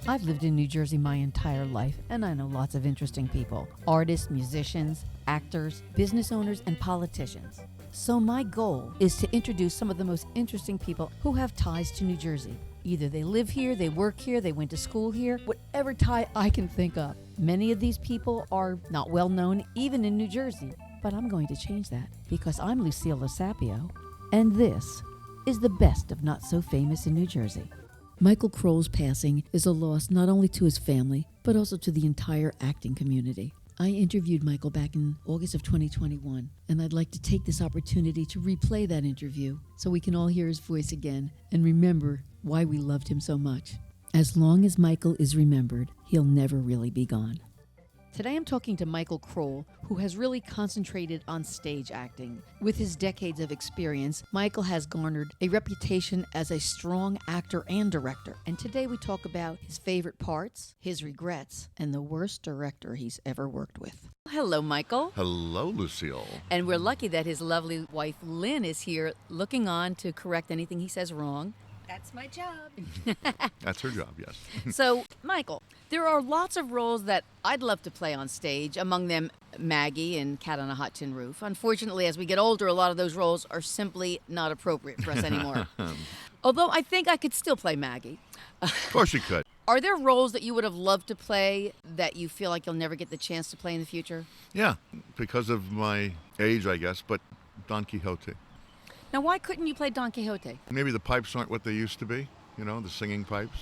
I've lived in New Jersey my entire life, and I know lots of interesting people. Artists, musicians, actors, business owners, and politicians. So my goal is to introduce some of the most interesting people who have ties to New Jersey. Either they live here, they work here, they went to school here, whatever tie I can think of. Many of these people are not well known even in New Jersey, but I'm going to change that because I'm Lucille Losapio, and this is the best of Not So Famous in New Jersey. Michael Kroll's passing is a loss not only to his family, but also to the entire acting community. I interviewed Michael back in August of 2021, and I'd like to take this opportunity to replay that interview so we can all hear his voice again and remember why we loved him so much. As long as Michael is remembered, he'll never really be gone. Today I'm talking to Michael Kroll, who has really concentrated on stage acting. With his decades of experience, Michael has garnered a reputation as a strong actor and director. And today we talk about his favorite parts, his regrets, and the worst director he's ever worked with. Hello, Michael. Hello, Lucille. And we're lucky that his lovely wife, Lynn, is here looking on to correct anything he says wrong. That's my job. That's her job, yes. So, Michael, there are lots of roles that I'd love to play on stage, among them Maggie and Cat on a Hot Tin Roof. Unfortunately, as we get older, a lot of those roles are simply not appropriate for us anymore. Although I think I could still play Maggie. Of course you could. Are there roles that you would have loved to play that you feel like you'll never get the chance to play in the future? Yeah, because of my age, I guess, but Don Quixote. Now, why couldn't you play Don Quixote? Maybe the pipes aren't what they used to be, the singing pipes.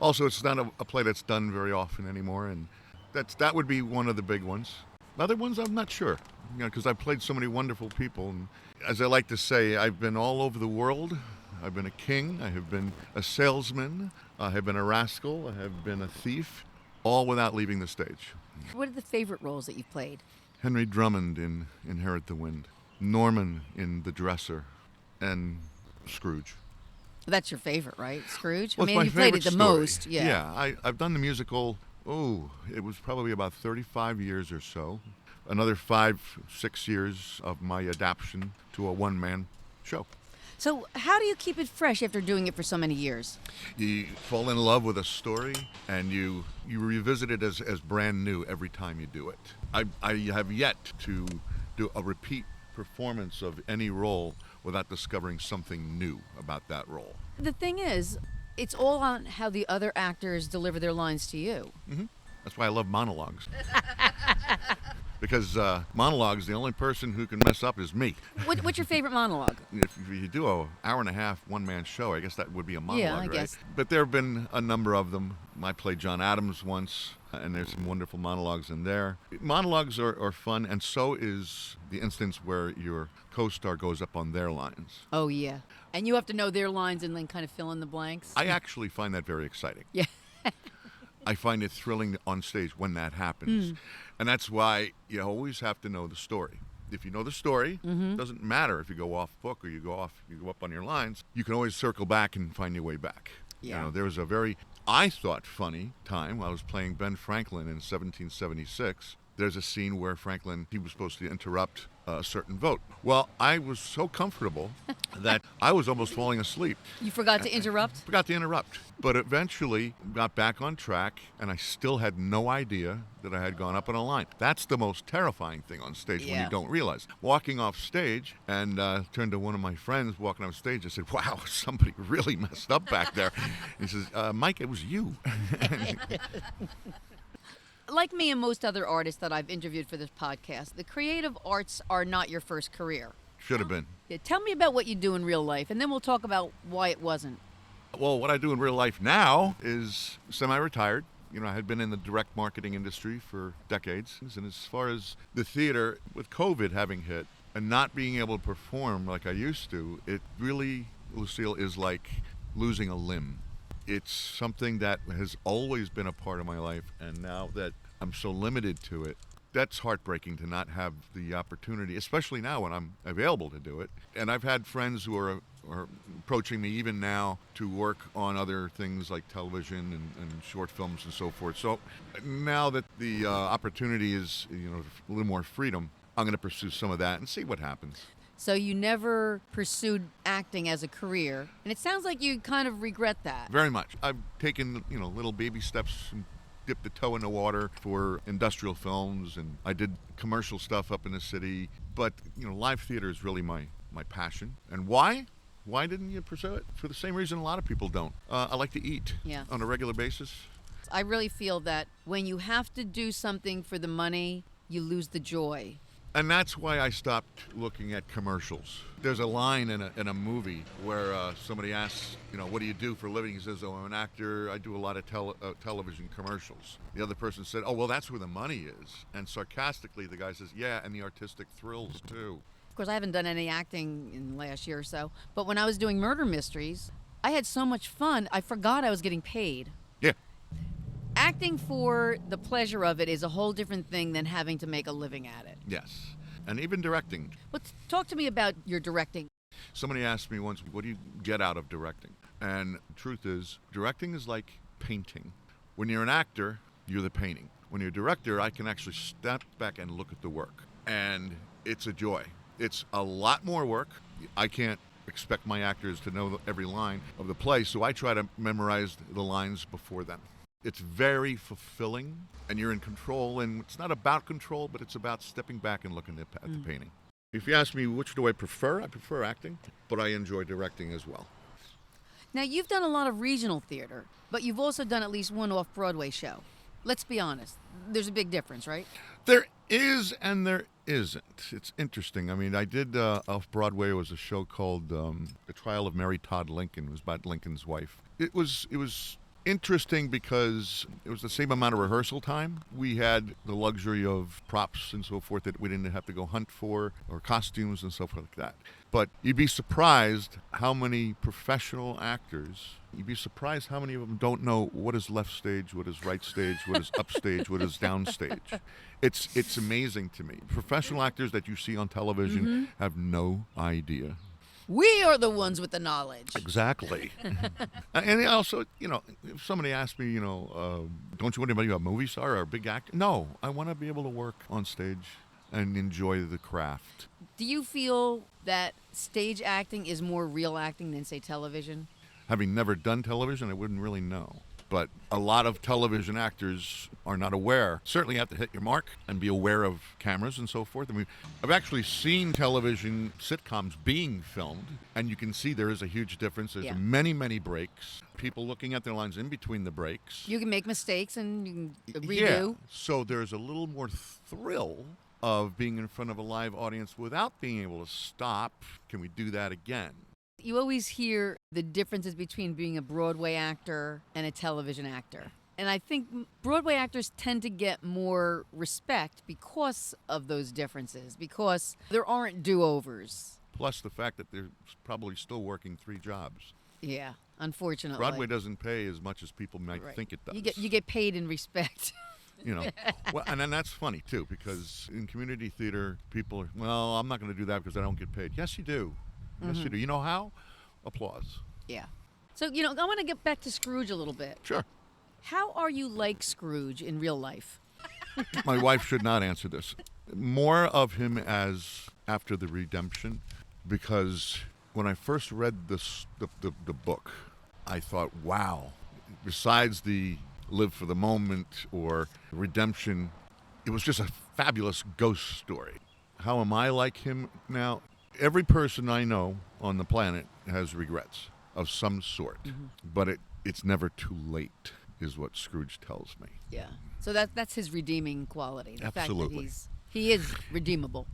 Also, it's not a play that's done very often anymore, and that would be one of the big ones. Other ones, I'm not sure, because I've played so many wonderful people. And as I like to say, I've been all over the world. I've been a king, I have been a salesman, I have been a rascal, I have been a thief, all without leaving the stage. What are the favorite roles that you've played? Henry Drummond in Inherit the Wind, Norman in The Dresser, and Scrooge. That's your favorite, right? Scrooge? Well, you played it the most. Yeah. Yeah, I've done the musical, it was probably about 35 years or so. Another 5-6 years of my adaptation to a one-man show. So how do you keep it fresh after doing it for so many years? You fall in love with a story and you revisit it as brand new every time you do it. I have yet to do a repeat performance of any role without discovering something new about that role. The thing is, it's all on how the other actors deliver their lines to you. Mm-hmm. That's why I love monologues. Because monologues, the only person who can mess up is me. What's your favorite monologue? If you do an hour-and-a-half one-man show, I guess that would be a monologue, yeah, I right? guess. But there have been a number of them. I played John Adams once, and there's some wonderful monologues in there. Monologues are fun, and so is the instance where your co-star goes up on their lines. Oh, yeah. And you have to know their lines and then kind of fill in the blanks? I actually find that very exciting. Yeah. I find it thrilling on stage when that happens. And that's why you always have to know the story. If you know the story, it doesn't matter if you go off book or you go up on your lines, you can always circle back and find your way back. Yeah. There was a very, I thought, funny time when I was playing Ben Franklin in 1776. There's a scene where Franklin, he was supposed to interrupt a certain vote. Well, I was so comfortable that I was almost falling asleep. You forgot to interrupt? Forgot to interrupt. But eventually got back on track, and I still had no idea that I had gone up on a line. That's the most terrifying thing on stage when you don't realize. Walking off stage, and turned to one of my friends walking off stage. I said, wow, somebody really messed up back there. He says, Mike, it was you. Like me and most other artists that I've interviewed for this podcast, the creative arts are not your first career. Should have been. Yeah, tell me about what you do in real life, and then we'll talk about why it wasn't. Well, what I do in real life now is semi-retired. I had been in the direct marketing industry for decades. And as far as the theater, with COVID having hit and not being able to perform like I used to, it really, Lucille, is like losing a limb. It's something that has always been a part of my life, and now that I'm so limited to it, that's heartbreaking to not have the opportunity, especially now when I'm available to do it. And I've had friends who are approaching me even now to work on other things like television and short films and so forth. So now that the opportunity is, a little more freedom, I'm going to pursue some of that and see what happens. So you never pursued acting as a career. And it sounds like you kind of regret that. Very much. I've taken, little baby steps and dipped a toe in the water for industrial films, and I did commercial stuff up in the city. But, live theater is really my passion. And why? Why didn't you pursue it? For the same reason a lot of people don't. I like to eat on a regular basis. I really feel that when you have to do something for the money, you lose the joy. And that's why I stopped looking at commercials. There's a line in a movie where somebody asks, what do you do for a living? He says, I'm an actor. I do a lot of television commercials. The other person said, well, that's where the money is. And sarcastically, the guy says, yeah, and the artistic thrills, too. Of course, I haven't done any acting in the last year or so. But when I was doing murder mysteries, I had so much fun, I forgot I was getting paid. Yeah. Acting for the pleasure of it is a whole different thing than having to make a living at it. Yes. And even directing. But talk to me about your directing. Somebody asked me once, what do you get out of directing? And the truth is, directing is like painting. When you're an actor, you're the painting. When you're a director, I can actually step back and look at the work. And it's a joy. It's a lot more work. I can't expect my actors to know every line of the play, so I try to memorize the lines before them. It's very fulfilling, and you're in control, and it's not about control, but it's about stepping back and looking at the painting. If you ask me which do I prefer acting, but I enjoy directing as well. Now, you've done a lot of regional theater, but you've also done at least one off-Broadway show. Let's be honest. There's a big difference, right? There is and there isn't. It's interesting. I mean, I did off-Broadway. It was a show called The Trial of Mary Todd Lincoln. It was about Lincoln's wife. It was interesting because it was the same amount of rehearsal time. We had the luxury of props and so forth that we didn't have to go hunt for, or costumes and stuff like that. But you'd be surprised how many professional actors, you'd be surprised how many of them don't know what is left stage, what is right stage, what is upstage, what is downstage. It's amazing to me. Professional actors that you see on television have no idea. We are the ones with the knowledge. Exactly. And also, if somebody asks me, don't you want to be a movie star or a big actor? No, I want to be able to work on stage and enjoy the craft. Do you feel that stage acting is more real acting than, say, television? Having never done television, I wouldn't really know. But a lot of television actors are not aware. Certainly you have to hit your mark and be aware of cameras and so forth. I mean, I've actually seen television sitcoms being filmed, and you can see there is a huge difference. There's many, many breaks. People looking at their lines in between the breaks. You can make mistakes and you can redo. Yeah. So there's a little more thrill of being in front of a live audience without being able to stop. Can we do that again? You always hear the differences between being a Broadway actor and a television actor. And I think Broadway actors tend to get more respect because of those differences, because there aren't do-overs. Plus the fact that they're probably still working 3 jobs. Yeah, unfortunately. Broadway doesn't pay as much as people might think it does. You get paid in respect. Well, and then that's funny, too, because in community theater, people are, well, I'm not going to do that because I don't get paid. Yes, you do. Yes, you do. You know how? Applause. Yeah. So, I want to get back to Scrooge a little bit. Sure. How are you like Scrooge in real life? My wife should not answer this. More of him as after the redemption, because when I first read the book, I thought, wow. Besides the live for the moment or redemption, it was just a fabulous ghost story. How am I like him now? Every person I know on the planet has regrets of some sort, but it's never too late, is what Scrooge tells me. Yeah. So that's his redeeming quality. The Absolutely. Fact that he is redeemable.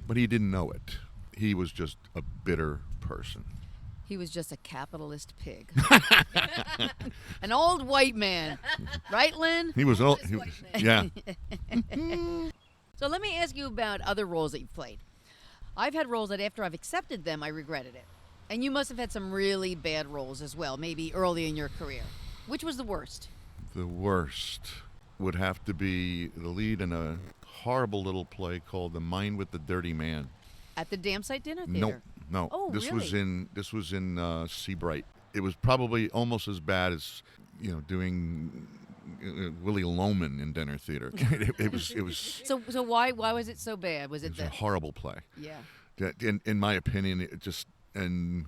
But he didn't know it. He was just a bitter person. He was just a capitalist pig. An old white man. Right, Lynn? He was old. Yeah. So let me ask you about other roles that you've played. I've had roles that after I've accepted them, I regretted it. And you must have had some really bad roles as well, maybe early in your career. Which was the worst? The worst would have to be the lead in a horrible little play called The Mind with the Dirty Man. At the Dam Site Dinner Theater? No. Oh, this really? was in Seabright. It was probably almost as bad as doing Willie Loman in dinner theater. It was. So why was it so bad? Was it a horrible play? Yeah. That, in my opinion, it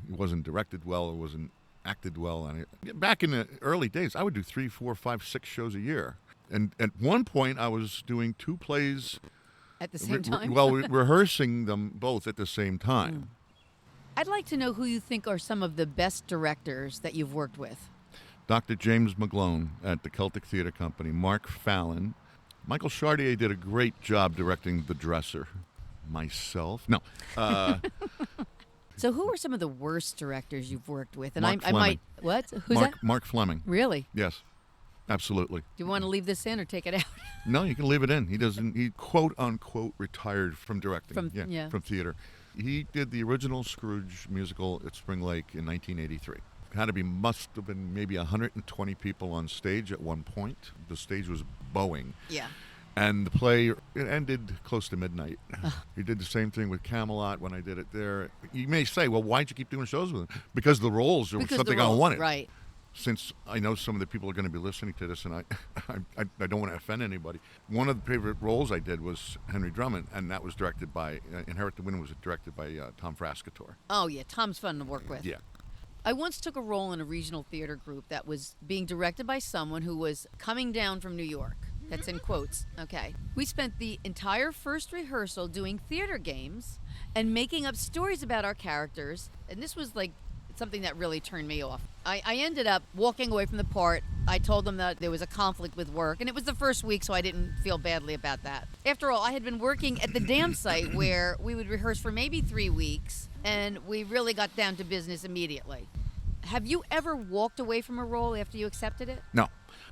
wasn't directed well. It wasn't acted well. And back in the early days, I would do 3, 4, 5, 6 shows a year. And at one point, I was doing 2 plays At the same time? rehearsing them both at the same time. I'd like to know who you think are some of the best directors that you've worked with. Dr. James McGlone at the Celtic Theatre Company, Mark Fallon. Michael Chartier did a great job directing The Dresser. Myself? No. So who are some of the worst directors you've worked with? And Mark I might... Fleming. What? Who's that? Mark Fleming. Really? Yes. Absolutely. Do you want to leave this in or take it out? No, you can leave it in. He quote unquote retired from directing. From theater. He did the original Scrooge musical at Spring Lake in 1983. Must have been maybe 120 people on stage at one point. The stage was bowing. Yeah. And the play, it ended close to midnight. He did the same thing with Camelot when I did it there. You may say, well, why'd you keep doing shows with him? Because the roles are something I wanted. Right. Since I know some of the people are going to be listening to this, and I don't want to offend anybody, one of the favorite roles I did was Henry Drummond, and that was directed by, Inherit the Wind was directed by Tom Frascatore. Oh, yeah. Tom's fun to work with. Yeah. I once took a role in a regional theater group that was being directed by someone who was coming down from New York. That's in quotes. Okay. We spent the entire first rehearsal doing theater games and making up stories about our characters. And this was like something that really turned me off. I ended up walking away from the part. I told them that there was a conflict with work, and it was the first week, so I didn't feel badly about that. After all, I had been working at the dam site where we would rehearse for maybe 3 weeks, and we really got down to business immediately. Have you ever walked away from a role after you accepted it? No,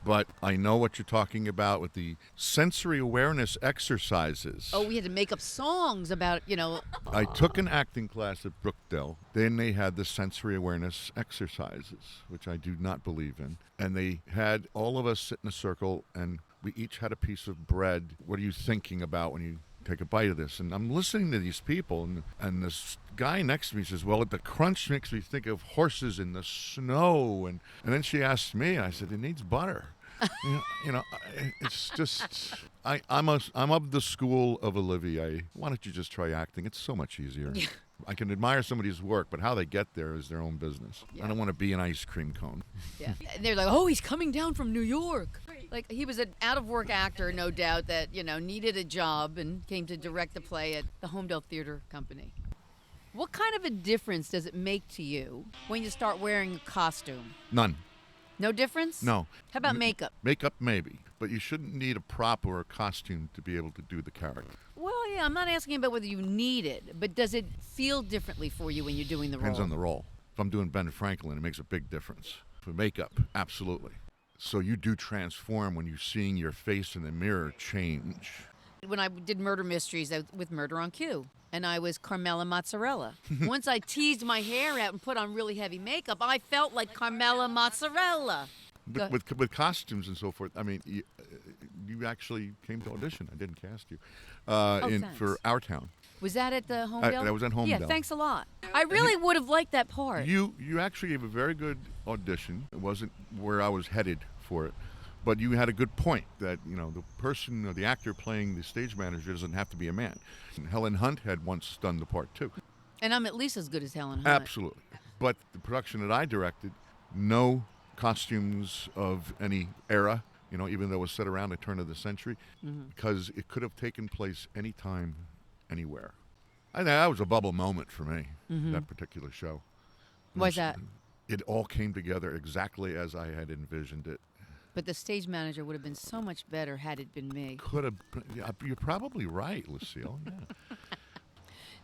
but I know what you're talking about with the sensory awareness exercises. Oh, we had to make up songs about, I took an acting class at Brookdale. Then they had the sensory awareness exercises, which I do not believe in. And they had all of us sit in a circle, and we each had a piece of bread. What are you thinking about when you take a bite of this? And I'm listening to these people, and this guy next to me says, well, the crunch makes me think of horses in the snow. And then she asked me, and I said, it needs butter. It's just, I'm of the school of Olivier. Why don't you just try acting? It's so much easier. Yeah. I can admire somebody's work, but how they get there is their own business. Yeah. I don't want to be an ice cream cone. Yeah. And they're like, oh, he's coming down from New York. Like, he was an out-of-work actor, no doubt, that, needed a job and came to direct the play at the Homedale Theater Company. What kind of a difference does it make to you when you start wearing a costume? None. No difference? No. How about makeup? Makeup, maybe. But you shouldn't need a prop or a costume to be able to do the character. Well, yeah, I'm not asking about whether you need it, but does it feel differently for you when you're doing the role? Depends on the role. If I'm doing Ben Franklin, it makes a big difference. For makeup, absolutely. So you do transform when you're seeing your face in the mirror change. When I did murder mysteries with Murder on Cue, and I was Carmela Mozzarella. Once I teased my hair out and put on really heavy makeup, I felt like Carmela Mozzarella. With costumes and so forth, I mean, you actually came to audition. I didn't cast you for Our Town. Was that at the Homedale? That was at Homedale. Yeah, thanks a lot. I really would have liked that part. You actually gave a very good audition. It wasn't where I was headed for it. But you had a good point that, the person or the actor playing the stage manager doesn't have to be a man. And Helen Hunt had once done the part, too. And I'm at least as good as Helen Hunt. Absolutely. But the production that I directed, no costumes of any era, even though it was set around the turn of the century, because it could have taken place anytime, anywhere. I think that was a bubble moment for me, that particular show. Why's that? It all came together exactly as I had envisioned it. But the stage manager would have been so much better had it been me. Could have. Yeah, you're probably right, Lucille. Yeah.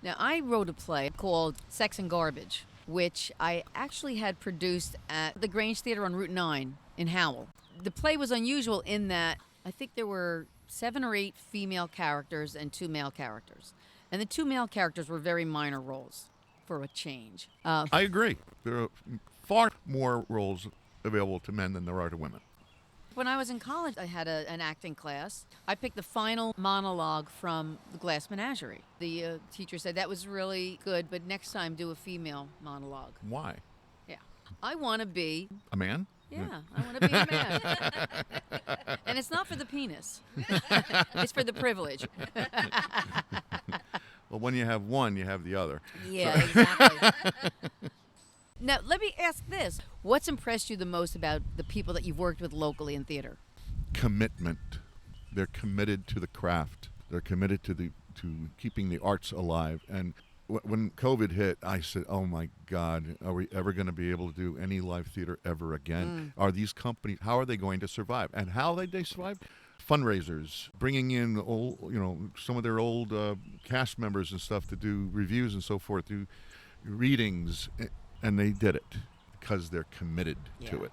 Now, I wrote a play called Sex and Garbage, which I actually had produced at the Grange Theater on Route 9 in Howell. The play was unusual in that I think there were 7 or 8 female characters and 2 male characters. And the 2 male characters were very minor roles for a change. I agree. There are far more roles available to men than there are to women. When I was in college, I had an acting class. I picked the final monologue from The Glass Menagerie. The teacher said, that was really good, but next time do a female monologue. Why? Yeah. I want to be... A man? Yeah, I want to be a man. And it's not for the penis. It's for the privilege. Well, when you have one, you have the other. Yeah, exactly. Now, let me ask this. What's impressed you the most about the people that you've worked with locally in theater? Commitment. They're committed to the craft. They're committed to keeping the arts alive. And when COVID hit, I said, "Oh my God, are we ever going to be able to do any live theater ever again? Are these companies? How are they going to survive? And how they survive? Fundraisers, bringing in some of their old cast members and stuff to do reviews and so forth, do readings, and they did it because they're committed to it."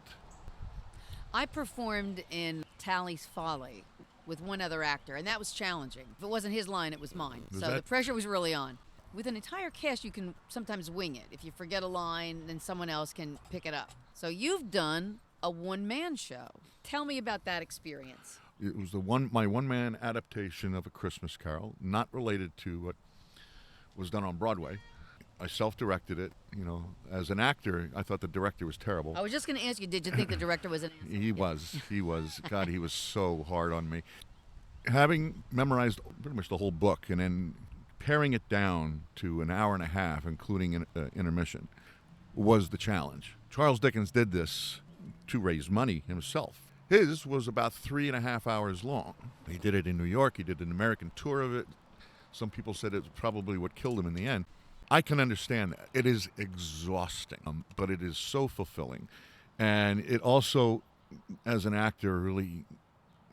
I performed in Tally's Folly with one other actor, and that was challenging. If it wasn't his line, it was mine. The pressure was really on. With an entire cast, you can sometimes wing it. If you forget a line, then someone else can pick it up. So you've done a one-man show. Tell me about that experience. It was my one-man adaptation of A Christmas Carol, not related to what was done on Broadway. I self-directed it. As an actor, I thought the director was terrible. I was just going to ask you, did you think the director was an asshole? He was. God, he was so hard on me. Having memorized pretty much the whole book and then paring it down to an hour and a half, including an intermission, was the challenge. Charles Dickens did this to raise money himself. His was about 3.5 hours long. He did it in New York. He did an American tour of it. Some people said it was probably what killed him in the end. I can understand that. It is exhausting, but it is so fulfilling. And it also, as an actor, really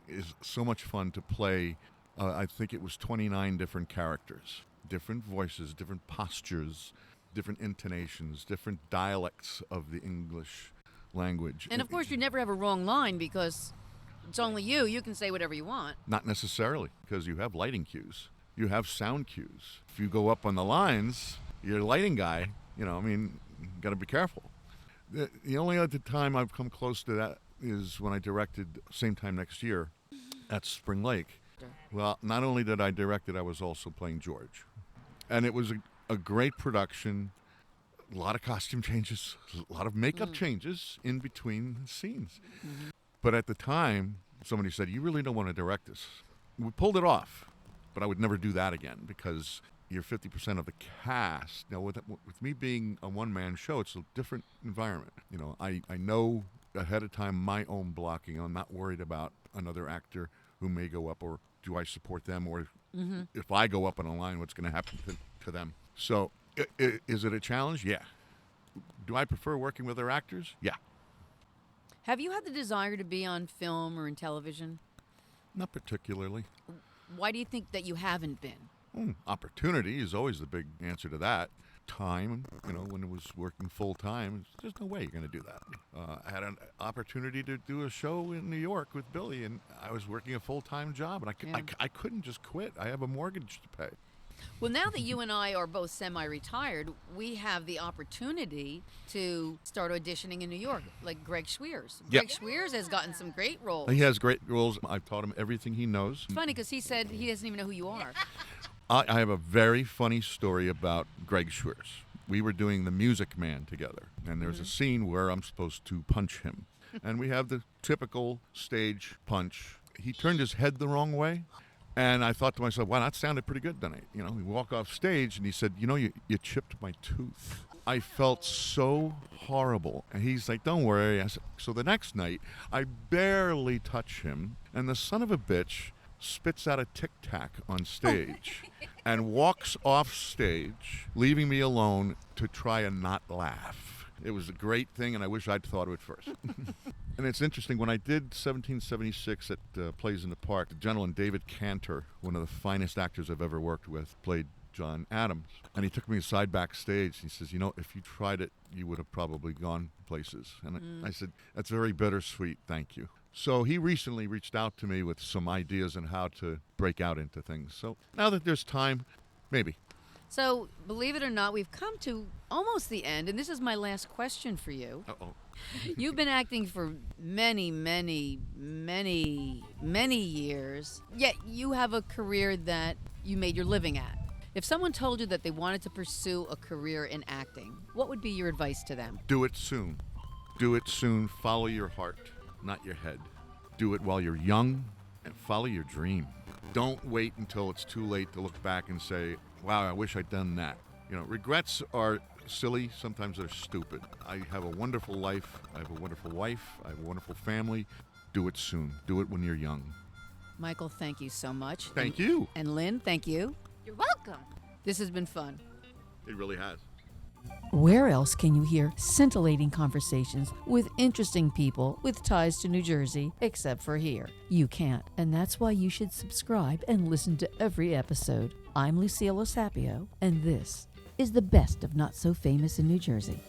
is so much fun to play. I think it was 29 different characters, different voices, different postures, different intonations, different dialects of the English language. And of course, you never have a wrong line because it's only you. You can say whatever you want. Not necessarily, because you have lighting cues. You have sound cues. If you go up on the lines, you're a lighting guy, got to be careful. The only other time I've come close to that is when I directed Same Time Next Year at Spring Lake. Well, not only did I direct it, I was also playing George. And it was a great production, a lot of costume changes, a lot of makeup changes in between scenes. Mm-hmm. But at the time, somebody said, "You really don't want to direct this." We pulled it off. But I would never do that again because you're 50% of the cast. Now, with me being a one-man show, it's a different environment. I know ahead of time my own blocking. I'm not worried about another actor who may go up, or do I support them, or if I go up on a line, what's going to happen to them. So is it a challenge? Yeah. Do I prefer working with other actors? Yeah. Have you had the desire to be on film or in television? Not particularly. Why do you think that you haven't been? Opportunity is always the big answer to that. Time, when it was working full time, there's no way you're going to do that. I had an opportunity to do a show in New York with Billy, and I was working a full-time job, and I couldn't just quit. I have a mortgage to pay. Well, now that you and I are both semi-retired, we have the opportunity to start auditioning in New York, like Greg Schweers. Yep. Greg Schweers has gotten some great roles. He has great roles. I've taught him everything he knows. It's funny because he said he doesn't even know who you are. I have a very funny story about Greg Schweers. We were doing The Music Man together, and there's a scene where I'm supposed to punch him. And we have the typical stage punch. He turned his head the wrong way. And I thought to myself, wow, that sounded pretty good tonight. We walk off stage and he said, you chipped my tooth. I felt so horrible. And he's like, don't worry. I said, so the next night, I barely touch him. And the son of a bitch spits out a Tic Tac on stage and walks off stage, leaving me alone to try and not laugh. It was a great thing, and I wish I'd thought of it first. And it's interesting, when I did 1776 at Plays in the Park, the gentleman David Cantor, one of the finest actors I've ever worked with, played John Adams. And he took me aside backstage. He says, if you tried it, you would have probably gone places. And I said, that's very bittersweet, thank you. So he recently reached out to me with some ideas on how to break out into things. So now that there's time, maybe. So, believe it or not, we've come to almost the end, and this is my last question for you. Uh-oh. You've been acting for many, many, many, many years, yet you have a career that you made your living at. If someone told you that they wanted to pursue a career in acting, what would be your advice to them? Do it soon. Do it soon. Follow your heart, not your head. Do it while you're young, and follow your dream. don't wait until it's too late to look back and say, wow, I wish I'd done that. You know, regrets are silly. Sometimes they're stupid. I have a wonderful life. I have a wonderful wife. I have a wonderful family. Do it soon. Do it when you're young. Michael, thank you so much. Thank you. And Lynn, thank you. You're welcome. This has been fun. It really has. Where else can you hear scintillating conversations with interesting people with ties to New Jersey, except for here? You can't, and that's why you should subscribe and listen to every episode. I'm Lucille Osapio, and this is the best of Not So Famous in New Jersey.